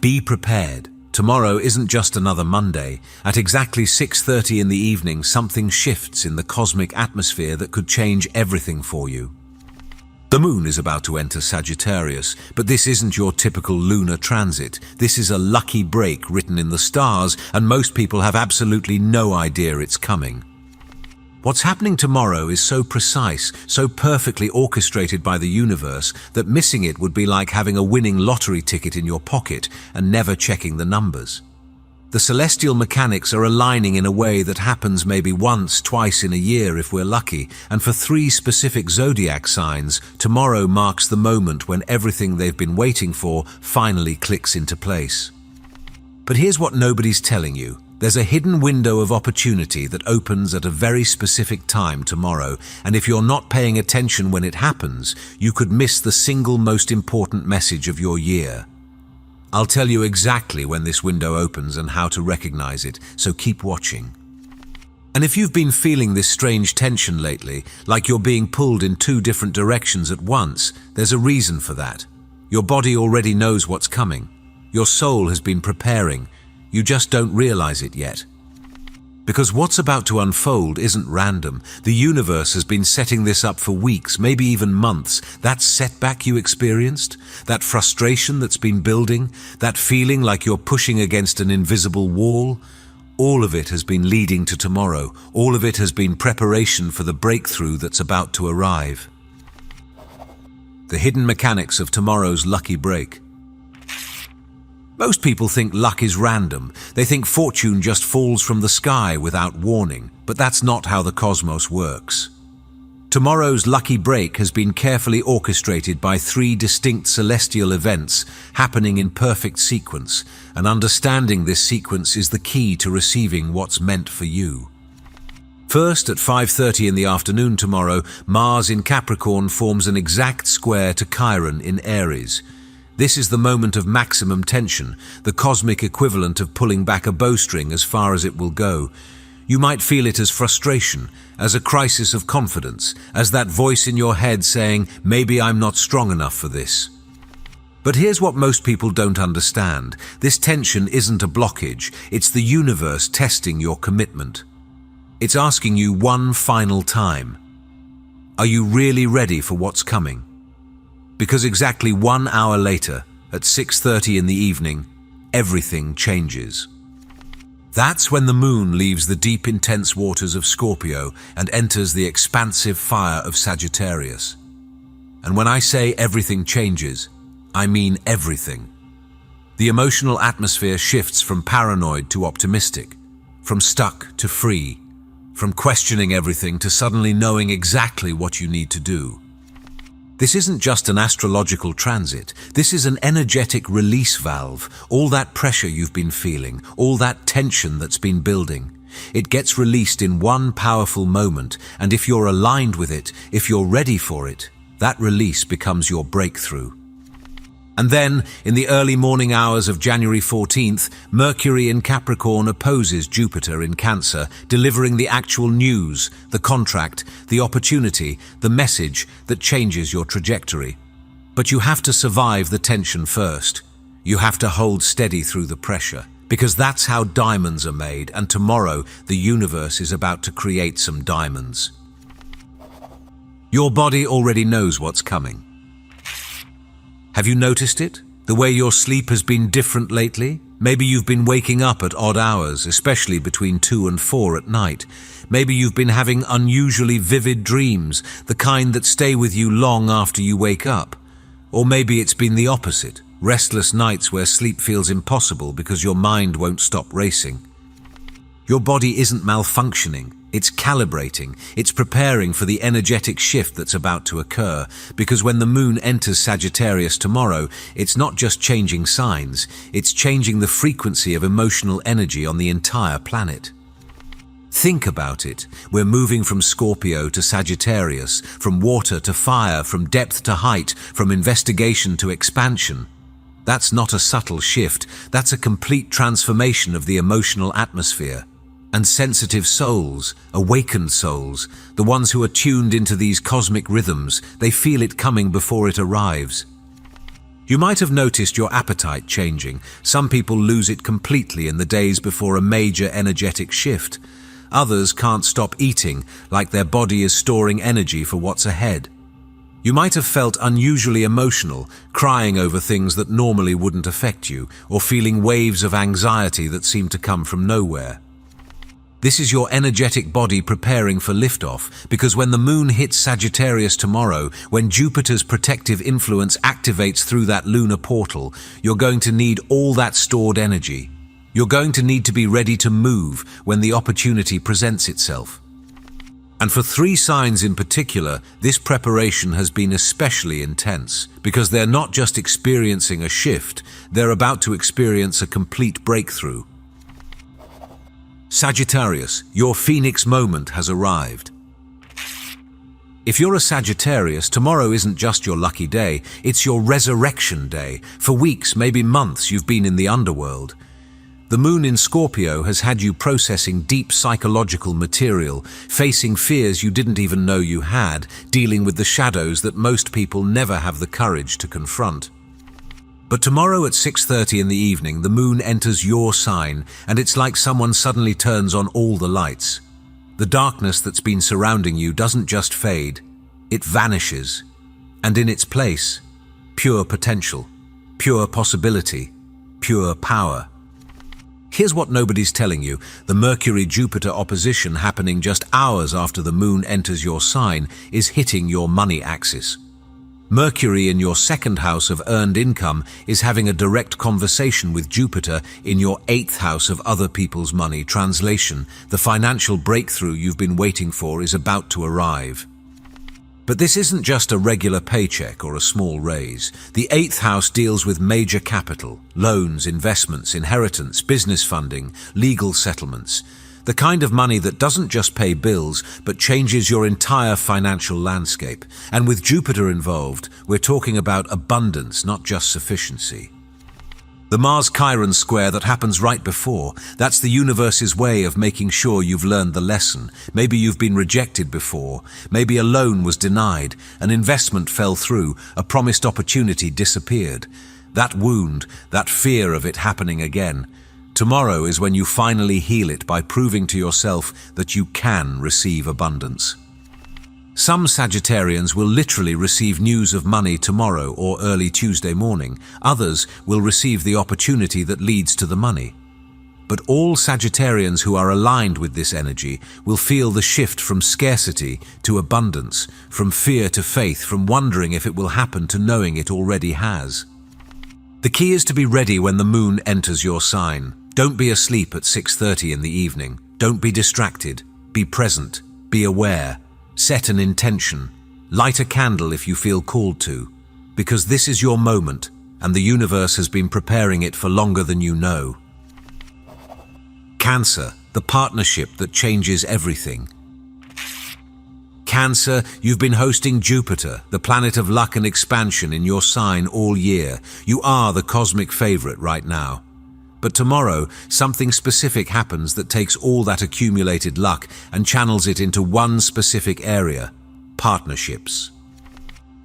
Be prepared. Tomorrow isn't just another Monday. At exactly 6:30 in the evening, something shifts in the cosmic atmosphere that could change everything for you. The moon is about to enter Sagittarius, but this isn't your typical lunar transit. This is a lucky break written in the stars, and most people have absolutely no idea it's coming. What's happening tomorrow is so precise, so perfectly orchestrated by the universe, that missing it would be like having a winning lottery ticket in your pocket and never checking the numbers. The celestial mechanics are aligning in a way that happens maybe once, twice in a year if we're lucky, and for 3 specific zodiac signs, tomorrow marks the moment when everything they've been waiting for finally clicks into place. But here's what nobody's telling you. There's a hidden window of opportunity that opens at a very specific time tomorrow, and if you're not paying attention when it happens, you could miss the single most important message of your year. I'll tell you exactly when this window opens and how to recognize it, so keep watching. And if you've been feeling this strange tension lately, like you're being pulled in 2 different directions at once, there's a reason for that. Your body already knows what's coming. Your soul has been preparing. You just don't realize it yet. Because what's about to unfold isn't random. The universe has been setting this up for weeks, maybe even months. That setback you experienced, that frustration that's been building, that feeling like you're pushing against an invisible wall, all of it has been leading to tomorrow. All of it has been preparation for the breakthrough that's about to arrive. The hidden mechanics of tomorrow's lucky break. Most people think luck is random. They think fortune just falls from the sky without warning, but that's not how the cosmos works. Tomorrow's lucky break has been carefully orchestrated by 3 distinct celestial events happening in perfect sequence, and understanding this sequence is the key to receiving what's meant for you. First, at 5:30 in the afternoon tomorrow, Mars in Capricorn forms an exact square to Chiron in Aries. This is the moment of maximum tension, the cosmic equivalent of pulling back a bowstring as far as it will go. You might feel it as frustration, as a crisis of confidence, as that voice in your head saying, maybe I'm not strong enough for this. But here's what most people don't understand. This tension isn't a blockage, it's the universe testing your commitment. It's asking you one final time. Are you really ready for what's coming? Because exactly 1 hour later, at 6:30 in the evening, everything changes. That's when the moon leaves the deep, intense waters of Scorpio and enters the expansive fire of Sagittarius. And when I say everything changes, I mean everything. The emotional atmosphere shifts from paranoid to optimistic, from stuck to free, from questioning everything to suddenly knowing exactly what you need to do. This isn't just an astrological transit. This is an energetic release valve. All that pressure you've been feeling, all that tension that's been building, it gets released in one powerful moment, and if you're aligned with it, if you're ready for it, that release becomes your breakthrough. And then, in the early morning hours of January 14th, Mercury in Capricorn opposes Jupiter in Cancer, delivering the actual news, the contract, the opportunity, the message that changes your trajectory. But you have to survive the tension first. You have to hold steady through the pressure, because that's how diamonds are made, and tomorrow the universe is about to create some diamonds. Your body already knows what's coming. Have you noticed it? The way your sleep has been different lately? Maybe you've been waking up at odd hours, especially between 2 and 4 at night. Maybe you've been having unusually vivid dreams, the kind that stay with you long after you wake up. Or maybe it's been the opposite, restless nights where sleep feels impossible because your mind won't stop racing. Your body isn't malfunctioning. It's calibrating, it's preparing for the energetic shift that's about to occur, because when the moon enters Sagittarius tomorrow, it's not just changing signs, it's changing the frequency of emotional energy on the entire planet. Think about it. We're moving from Scorpio to Sagittarius, from water to fire, from depth to height, from investigation to expansion. That's not a subtle shift, that's a complete transformation of the emotional atmosphere. And sensitive souls, awakened souls, the ones who are tuned into these cosmic rhythms, they feel it coming before it arrives. You might have noticed your appetite changing. Some people lose it completely in the days before a major energetic shift. Others can't stop eating, like their body is storing energy for what's ahead. You might have felt unusually emotional, crying over things that normally wouldn't affect you, or feeling waves of anxiety that seem to come from nowhere. This is your energetic body preparing for liftoff, because when the moon hits Sagittarius tomorrow, when Jupiter's protective influence activates through that lunar portal, you're going to need all that stored energy. You're going to need to be ready to move when the opportunity presents itself. And for 3 signs in particular, this preparation has been especially intense, because they're not just experiencing a shift, they're about to experience a complete breakthrough. Sagittarius, your Phoenix moment has arrived. If you're a Sagittarius, tomorrow isn't just your lucky day, it's your resurrection day. For weeks, maybe months, you've been in the underworld. The moon in Scorpio has had you processing deep psychological material, facing fears you didn't even know you had, dealing with the shadows that most people never have the courage to confront. But tomorrow at 6:30 in the evening, the moon enters your sign, and it's like someone suddenly turns on all the lights. The darkness that's been surrounding you doesn't just fade, it vanishes. And in its place, pure potential, pure possibility, pure power. Here's what nobody's telling you. The Mercury-Jupiter opposition happening just hours after the moon enters your sign is hitting your money axis. Mercury in your 2nd house of earned income is having a direct conversation with Jupiter in your 8th house of other people's money. Translation: the financial breakthrough you've been waiting for is about to arrive. But this isn't just a regular paycheck or a small raise. The 8th house deals with major capital, loans, investments, inheritance, business funding, legal settlements. The kind of money that doesn't just pay bills, but changes your entire financial landscape. And with Jupiter involved, we're talking about abundance, not just sufficiency. The Mars-Chiron square that happens right before, that's the universe's way of making sure you've learned the lesson. Maybe you've been rejected before. Maybe a loan was denied, an investment fell through, a promised opportunity disappeared. That wound, that fear of it happening again. Tomorrow is when you finally heal it by proving to yourself that you can receive abundance. Some Sagittarians will literally receive news of money tomorrow or early Tuesday morning. Others will receive the opportunity that leads to the money. But all Sagittarians who are aligned with this energy will feel the shift from scarcity to abundance, from fear to faith, from wondering if it will happen to knowing it already has. The key is to be ready when the moon enters your sign. Don't be asleep at 6:30 in the evening. Don't be distracted. Be present. Be aware. Set an intention. Light a candle if you feel called to. Because this is your moment, and the universe has been preparing it for longer than you know. Cancer, the partnership that changes everything. Cancer, you've been hosting Jupiter, the planet of luck and expansion, in your sign all year. You are the cosmic favorite right now. But tomorrow, something specific happens that takes all that accumulated luck and channels it into one specific area: partnerships.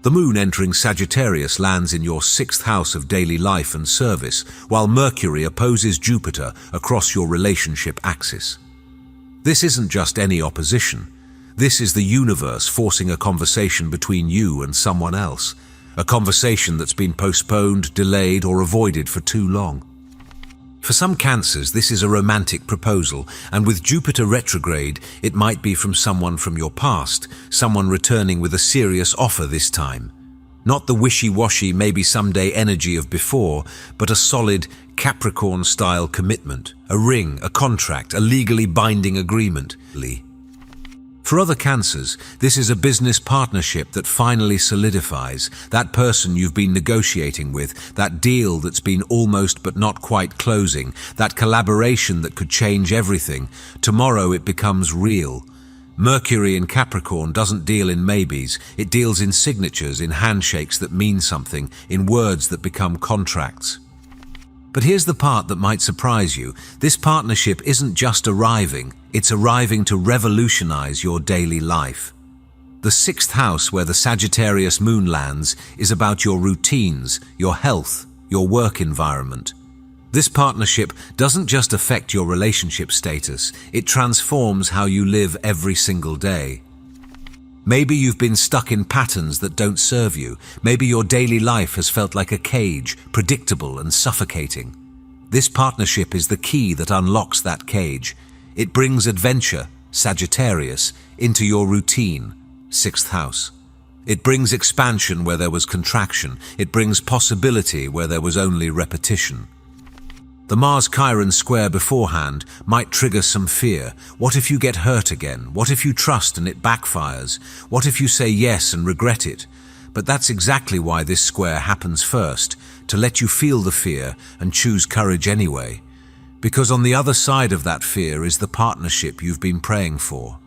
The moon entering Sagittarius lands in your 6th house of daily life and service, while Mercury opposes Jupiter across your relationship axis. This isn't just any opposition. This is the universe forcing a conversation between you and someone else, a conversation that's been postponed, delayed, or avoided for too long. For some Cancers, this is a romantic proposal, and with Jupiter retrograde, it might be from someone from your past, someone returning with a serious offer this time. Not the wishy-washy, maybe someday energy of before, but a solid Capricorn-style commitment, a ring, a contract, a legally binding agreement. For other Cancers, this is a business partnership that finally solidifies, that person you've been negotiating with, that deal that's been almost but not quite closing, that collaboration that could change everything. Tomorrow it becomes real. Mercury in Capricorn doesn't deal in maybes, it deals in signatures, in handshakes that mean something, in words that become contracts. But here's the part that might surprise you. This partnership isn't just arriving, it's arriving to revolutionize your daily life. The sixth house, where the Sagittarius moon lands, is about your routines, your health, your work environment. This partnership doesn't just affect your relationship status, it transforms how you live every single day. Maybe you've been stuck in patterns that don't serve you. Maybe your daily life has felt like a cage, predictable and suffocating. This partnership is the key that unlocks that cage. It brings adventure, Sagittarius, into your routine, sixth house. It brings expansion where there was contraction. It brings possibility where there was only repetition. The Mars-Chiron square beforehand might trigger some fear. What if you get hurt again? What if you trust and it backfires? What if you say yes and regret it? But that's exactly why this square happens first, to let you feel the fear and choose courage anyway. Because on the other side of that fear is the partnership you've been praying for.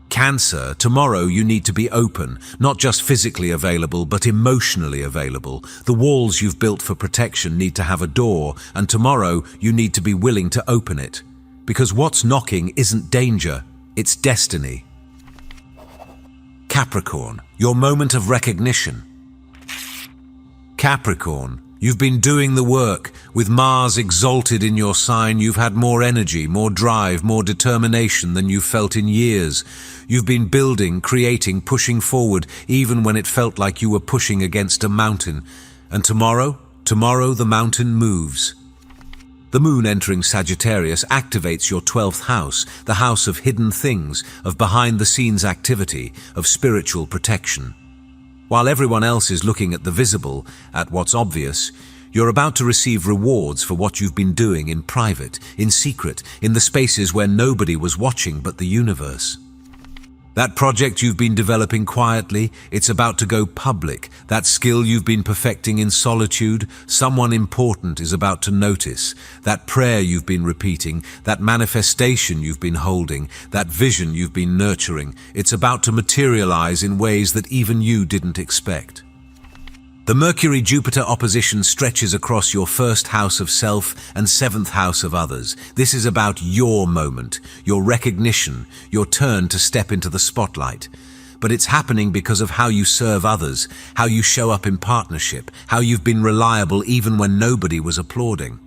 Cancer, tomorrow you need to be open, not just physically available, but emotionally available. The walls you've built for protection need to have a door, and tomorrow you need to be willing to open it. Because what's knocking isn't danger, it's destiny. Capricorn, your moment of recognition. Capricorn, you've been doing the work. With Mars exalted in your sign, you've had more energy, more drive, more determination than you've felt in years. You've been building, creating, pushing forward, even when it felt like you were pushing against a mountain. And tomorrow the mountain moves. The moon entering Sagittarius activates your 12th house, the house of hidden things, of behind-the-scenes activity, of spiritual protection. While everyone else is looking at the visible, at what's obvious, you're about to receive rewards for what you've been doing in private, in secret, in the spaces where nobody was watching but the universe. That project you've been developing quietly, it's about to go public. That skill you've been perfecting in solitude, someone important is about to notice. That prayer you've been repeating, that manifestation you've been holding, that vision you've been nurturing, it's about to materialize in ways that even you didn't expect. The Mercury-Jupiter opposition stretches across your first house of self and seventh house of others. This is about your moment, your recognition, your turn to step into the spotlight. But it's happening because of how you serve others, how you show up in partnership, how you've been reliable even when nobody was applauding.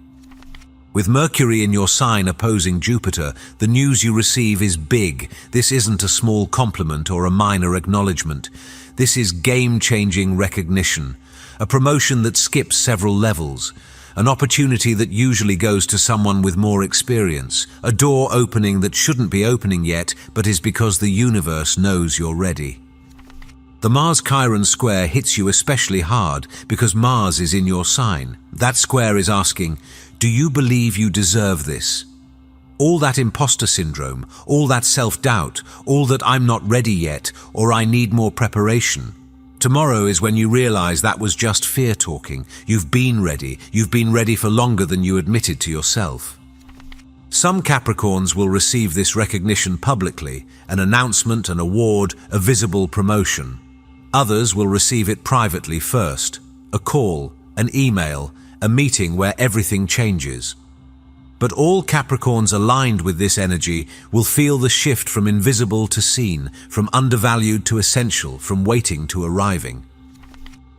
With Mercury in your sign opposing Jupiter, the news you receive is big. This isn't a small compliment or a minor acknowledgement. This is game-changing recognition. A promotion that skips several levels, an opportunity that usually goes to someone with more experience, a door opening that shouldn't be opening yet, but is because the universe knows you're ready. The Mars-Chiron square hits you especially hard because Mars is in your sign. That square is asking, do you believe you deserve this? All that imposter syndrome, all that self-doubt, all that I'm not ready yet, or I need more preparation. Tomorrow is when you realize that was just fear talking. You've been ready for longer than you admitted to yourself. Some Capricorns will receive this recognition publicly, an announcement, an award, a visible promotion. Others will receive it privately first, a call, an email, a meeting where everything changes. But all Capricorns aligned with this energy will feel the shift from invisible to seen, from undervalued to essential, from waiting to arriving.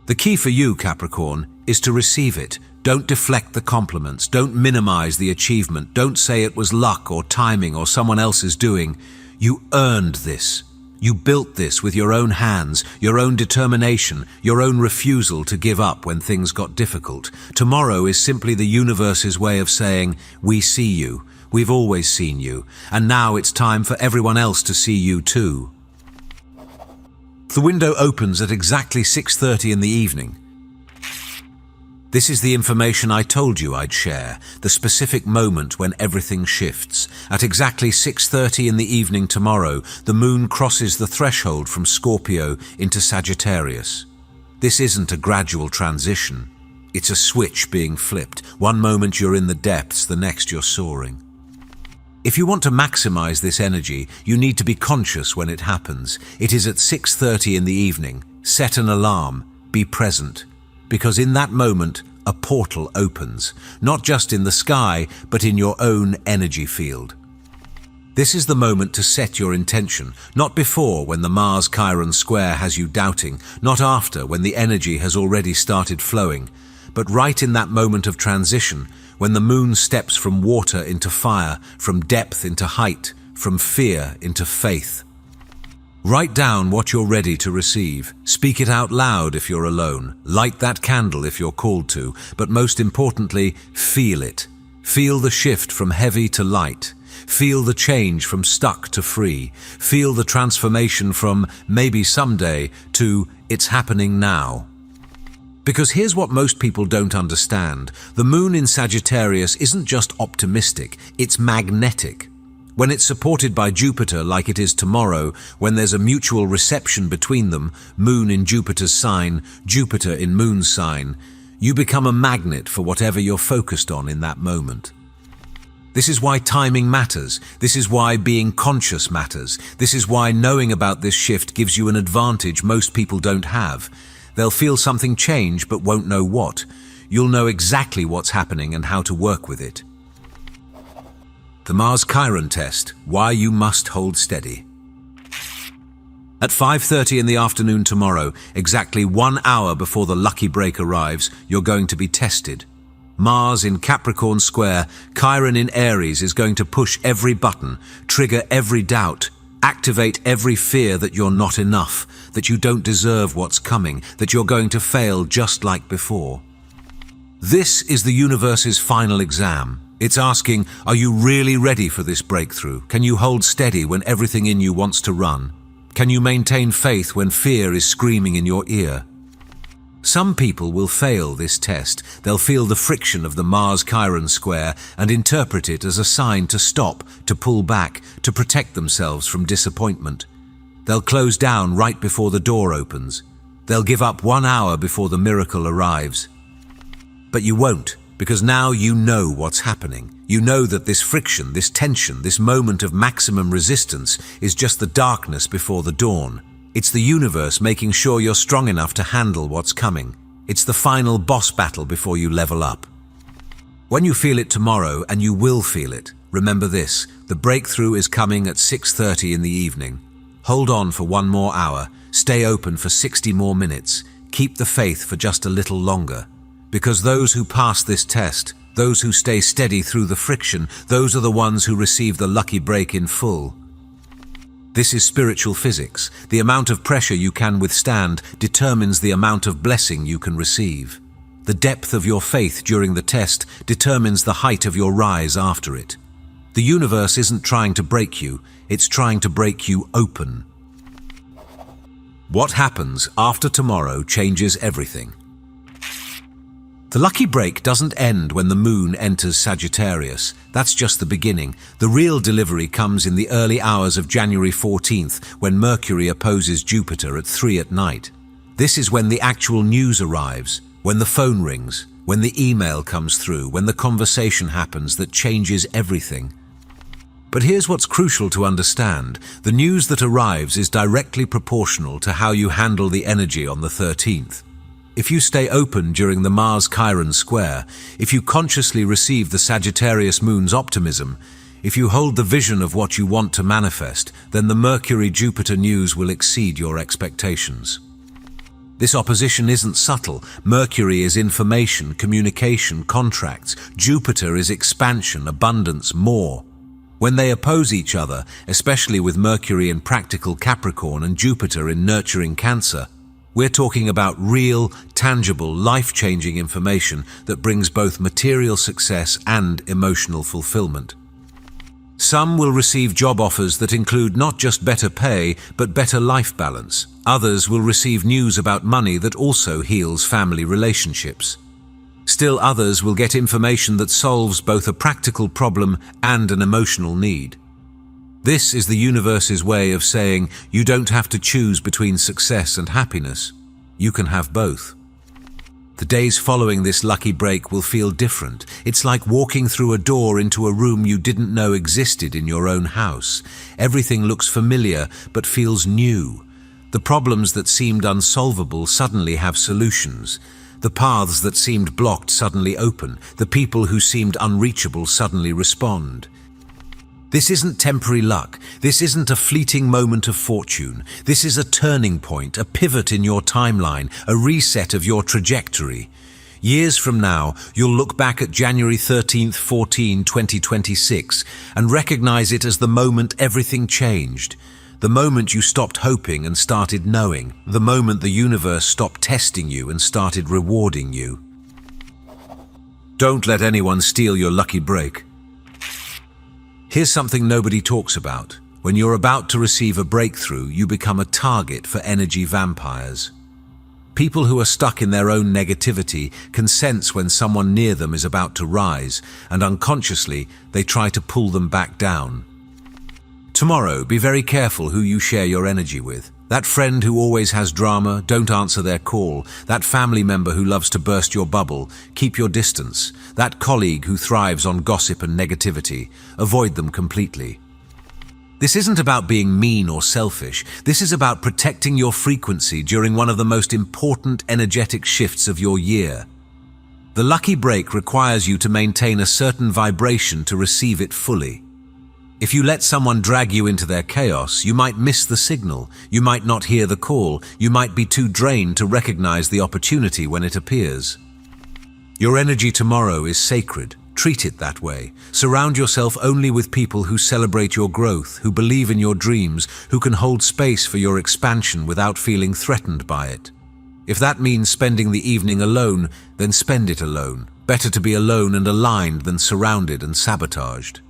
The key for you, Capricorn, is to receive it. Don't deflect the compliments. Don't minimize the achievement. Don't say it was luck or timing or someone else's doing. You earned this. You built this with your own hands, your own determination, your own refusal to give up when things got difficult. Tomorrow is simply the universe's way of saying, we see you, we've always seen you, and now it's time for everyone else to see you too. The window opens at exactly 6:30 in the evening. This is the information I told you I'd share, the specific moment when everything shifts. At exactly 6:30 in the evening tomorrow, the moon crosses the threshold from Scorpio into Sagittarius. This isn't a gradual transition. It's a switch being flipped. One moment you're in the depths, the next you're soaring. If you want to maximize this energy, you need to be conscious when it happens. It is at 6:30 in the evening. Set an alarm. Be present. Because in that moment, a portal opens, not just in the sky, but in your own energy field. This is the moment to set your intention, not before when the Mars-Chiron square has you doubting, not after when the energy has already started flowing, but right in that moment of transition, when the moon steps from water into fire, from depth into height, from fear into faith. Write down what you're ready to receive. Speak it out loud if you're alone. Light that candle if you're called to, but most importantly, feel it. Feel the shift from heavy to light. Feel the change from stuck to free. Feel the transformation from maybe someday to it's happening now. Because here's what most people don't understand. The moon in Sagittarius isn't just optimistic, it's magnetic. When it's supported by Jupiter like it is tomorrow, when there's a mutual reception between them, moon in Jupiter's sign, Jupiter in moon's sign, you become a magnet for whatever you're focused on in that moment. This is why timing matters. This is why being conscious matters. This is why knowing about this shift gives you an advantage most people don't have. They'll feel something change but won't know what. You'll know exactly what's happening and how to work with it. The Mars-Chiron test, why you must hold steady. At 5:30 in the afternoon tomorrow, exactly 1 hour before the lucky break arrives, you're going to be tested. Mars in Capricorn square, Chiron in Aries is going to push every button, trigger every doubt, activate every fear that you're not enough, that you don't deserve what's coming, that you're going to fail just like before. This is the universe's final exam. It's asking, are you really ready for this breakthrough? Can you hold steady when everything in you wants to run? Can you maintain faith when fear is screaming in your ear? Some people will fail this test. They'll feel the friction of the Mars-Chiron square and interpret it as a sign to stop, to pull back, to protect themselves from disappointment. They'll close down right before the door opens. They'll give up 1 hour before the miracle arrives. But you won't, because now you know what's happening. You know that this friction, this tension, this moment of maximum resistance is just the darkness before the dawn. It's the universe making sure you're strong enough to handle what's coming. It's the final boss battle before you level up. When you feel it tomorrow, and you will feel it, remember this, the breakthrough is coming at 6:30 in the evening. Hold on for 1 more hour, stay open for 60 more minutes, keep the faith for just a little longer. Because those who pass this test, those who stay steady through the friction, those are the ones who receive the lucky break in full. This is spiritual physics. The amount of pressure you can withstand determines the amount of blessing you can receive. The depth of your faith during the test determines the height of your rise after it. The universe isn't trying to break you, it's trying to break you open. What happens after tomorrow changes everything. The lucky break doesn't end when the moon enters Sagittarius. That's just the beginning. The real delivery comes in the early hours of January 14th, when Mercury opposes Jupiter at 3 at night. This is when the actual news arrives, when the phone rings, when the email comes through, when the conversation happens that changes everything. But here's what's crucial to understand. The news that arrives is directly proportional to how you handle the energy on the 13th. If you stay open during the Mars-Chiron square, if you consciously receive the Sagittarius moon's optimism, if you hold the vision of what you want to manifest, then the Mercury-Jupiter news will exceed your expectations. This opposition isn't subtle. Mercury is information, communication, contracts. Jupiter is expansion, abundance, more. When they oppose each other, especially with Mercury in practical Capricorn and Jupiter in nurturing Cancer, we're talking about real, tangible, life-changing information that brings both material success and emotional fulfillment. Some will receive job offers that include not just better pay, but better life balance. Others will receive news about money that also heals family relationships. Still others will get information that solves both a practical problem and an emotional need. This is the universe's way of saying you don't have to choose between success and happiness. You can have both. The days following this lucky break will feel different. It's like walking through a door into a room you didn't know existed in your own house. Everything looks familiar but feels new. The problems that seemed unsolvable suddenly have solutions. The paths that seemed blocked suddenly open. The people who seemed unreachable suddenly respond. This isn't temporary luck. This isn't a fleeting moment of fortune. This is a turning point, a pivot in your timeline, a reset of your trajectory. Years from now, you'll look back at January 13th, 2026, and recognize it as the moment everything changed. The moment you stopped hoping and started knowing. The moment the universe stopped testing you and started rewarding you. Don't let anyone steal your lucky break. Here's something nobody talks about. When you're about to receive a breakthrough, you become a target for energy vampires. People who are stuck in their own negativity can sense when someone near them is about to rise, and unconsciously, they try to pull them back down. Tomorrow, be very careful who you share your energy with. That friend who always has drama, don't answer their call. That family member who loves to burst your bubble, keep your distance. That colleague who thrives on gossip and negativity, avoid them completely. This isn't about being mean or selfish. This is about protecting your frequency during one of the most important energetic shifts of your year. The lucky break requires you to maintain a certain vibration to receive it fully. If you let someone drag you into their chaos, you might miss the signal, you might not hear the call, you might be too drained to recognize the opportunity when it appears. Your energy tomorrow is sacred. Treat it that way. Surround yourself only with people who celebrate your growth, who believe in your dreams, who can hold space for your expansion without feeling threatened by it. If that means spending the evening alone, then spend it alone. Better to be alone and aligned than surrounded and sabotaged.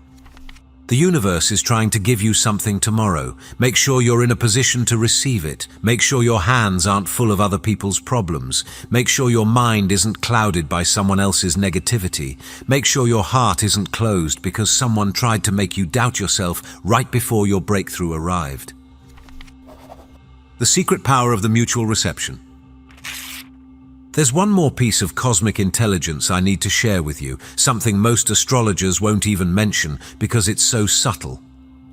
The universe is trying to give you something tomorrow. Make sure you're in a position to receive it. Make sure your hands aren't full of other people's problems. Make sure your mind isn't clouded by someone else's negativity. Make sure your heart isn't closed because someone tried to make you doubt yourself right before your breakthrough arrived. The secret power of the mutual reception. There's one more piece of cosmic intelligence I need to share with you, something most astrologers won't even mention because it's so subtle.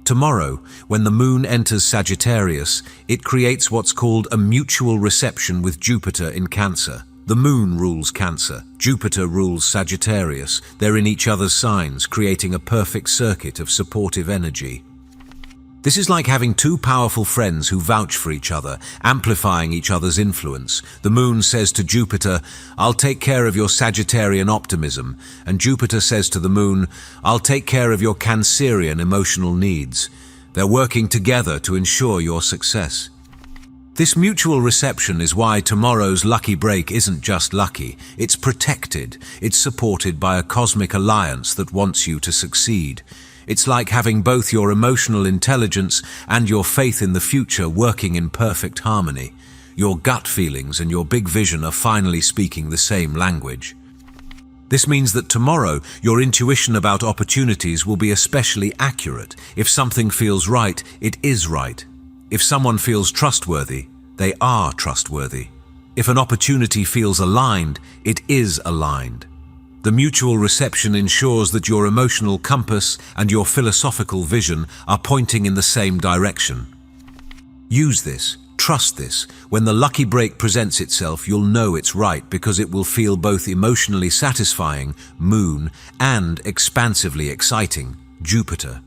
Tomorrow, when the moon enters Sagittarius, it creates what's called a mutual reception with Jupiter in Cancer. The moon rules Cancer, Jupiter rules Sagittarius. They're in each other's signs, creating a perfect circuit of supportive energy. This is like having two powerful friends who vouch for each other, amplifying each other's influence. The moon says to Jupiter, "I'll take care of your Sagittarian optimism," and Jupiter says to the moon, "I'll take care of your Cancerian emotional needs." They're working together to ensure your success. This mutual reception is why tomorrow's lucky break isn't just lucky, it's protected. It's supported by a cosmic alliance that wants you to succeed. It's like having both your emotional intelligence and your faith in the future working in perfect harmony. Your gut feelings and your big vision are finally speaking the same language. This means that tomorrow, your intuition about opportunities will be especially accurate. If something feels right, it is right. If someone feels trustworthy, they are trustworthy. If an opportunity feels aligned, it is aligned. The mutual reception ensures that your emotional compass and your philosophical vision are pointing in the same direction. Use this, trust this. When the lucky break presents itself, you'll know it's right because it will feel both emotionally satisfying, moon, and expansively exciting, Jupiter.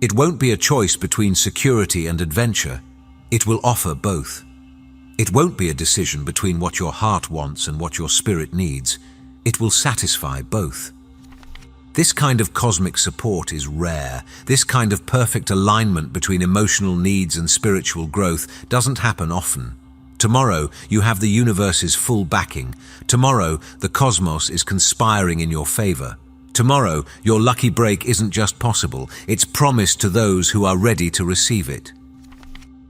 It won't be a choice between security and adventure. It will offer both. It won't be a decision between what your heart wants and what your spirit needs. It will satisfy both. This kind of cosmic support is rare. This kind of perfect alignment between emotional needs and spiritual growth doesn't happen often. Tomorrow, you have the universe's full backing. Tomorrow, the cosmos is conspiring in your favor. Tomorrow, your lucky break isn't just possible, it's promised to those who are ready to receive it.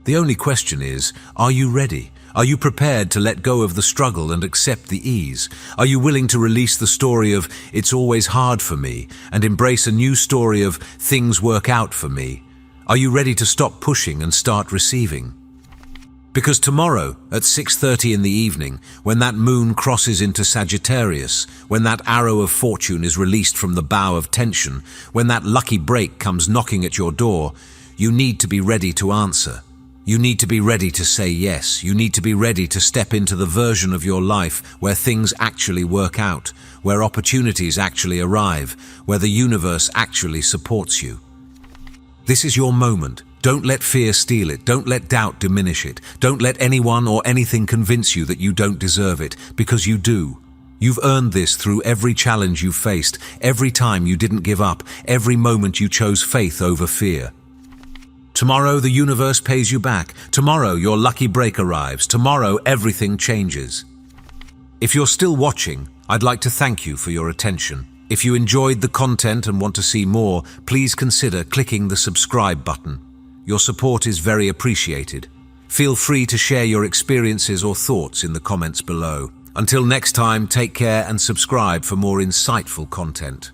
The only question is, are you ready? Are you prepared to let go of the struggle and accept the ease? Are you willing to release the story of "it's always hard for me" and embrace a new story of "things work out for me"? Are you ready to stop pushing and start receiving? Because tomorrow, at 6:30 in the evening, when that moon crosses into Sagittarius, when that arrow of fortune is released from the bow of tension, when that lucky break comes knocking at your door, you need to be ready to answer. You need to be ready to say yes. You need to be ready to step into the version of your life where things actually work out, where opportunities actually arrive, where the universe actually supports you. This is your moment. Don't let fear steal it. Don't let doubt diminish it. Don't let anyone or anything convince you that you don't deserve it, because you do. You've earned this through every challenge you've faced, every time you didn't give up, every moment you chose faith over fear. Tomorrow the universe pays you back. Tomorrow your lucky break arrives. Tomorrow everything changes. If you're still watching, I'd like to thank you for your attention. If you enjoyed the content and want to see more, please consider clicking the subscribe button. Your support is very appreciated. Feel free to share your experiences or thoughts in the comments below. Until next time, take care and subscribe for more insightful content.